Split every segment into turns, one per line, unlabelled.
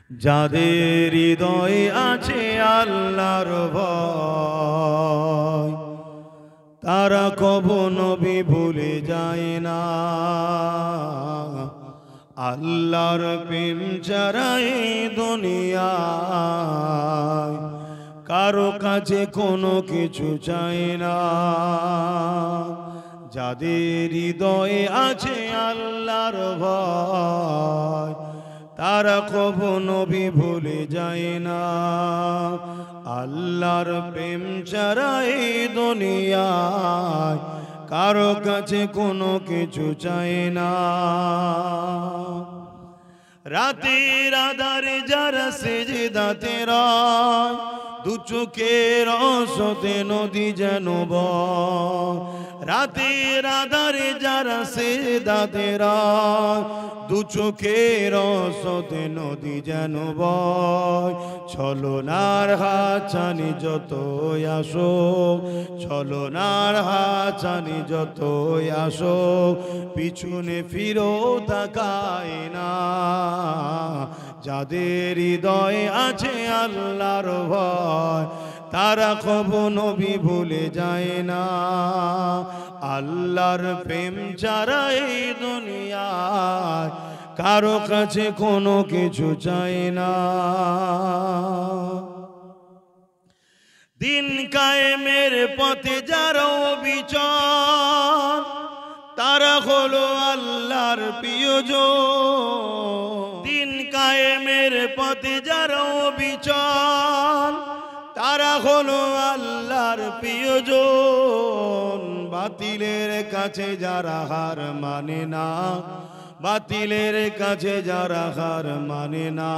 যাদের হৃদয়ে আছে আল্লাহর ভয় তারা কবু নবী ভুলে যায় না। আল্লাহর প্রেম ছাড়া এই দুনিয়ায় কারো কাছে কোনো কিছু চাই না। যাদের হৃদয়ে আছে আল্লাহর ভয় তারা কবু নবী ভুলে যায় না। আল্লাহর প্রেম ছাড়া এই দুনিয়ায় কারো কাছে কোনো কিছু চায় না। রাতের আধারে যারা সেজদাতে রয় দু চোখের অসতে নদী যেন বয়। রাতের আধারে যারা সেজদাতে রয় দু চোখের অসতে নদী যেন বয়। ছলনার হাতছানি যত আসো, ছলনার হাতছানি যত আসো, পিছনে ফিরো তাকায় না। যাদের হৃদয়ে আছে আল্লাহর ভয় তারা কবু নবী ভুলে যায় না। আল্লাহর প্রেম ছাড়া এই দুনিয়ায় কারো কাছে কোনো কিছু চাই না। দিন কায়েমের পথে যারা বিচর তারা হলো আল্লাহর প্রিয়জন। দিন কায়েমের পথে যারা বিচর তারা হলো আল্লাহর প্রিয়জন। বাতিলের কাছে যারা হার মানে না, বাতিলের কাছে যারা হার মানে না,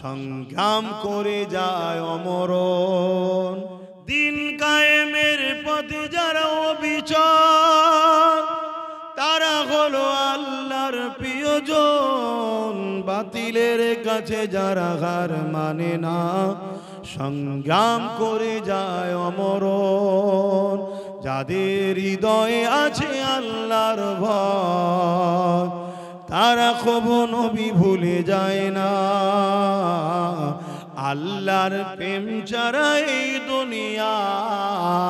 সংগ্রাম করে যায় অমরণ। দিন কায়েমের পথে যারা অবিচর তারা হলো আল্লাহর প্রিয়জন। বাতিলের কাছে যারা হার মানে না, সংগ্রাম করে যায় অমরণ। যাদের হৃদয়ে আছে আল্লাহর ভয় তারা কবু নবী ভুলে যায় না। আল্লাহর প্রেম ছাড়া এই দুনিয়ায়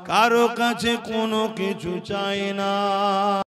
কারো কাছে কোনো কিছু চায় না।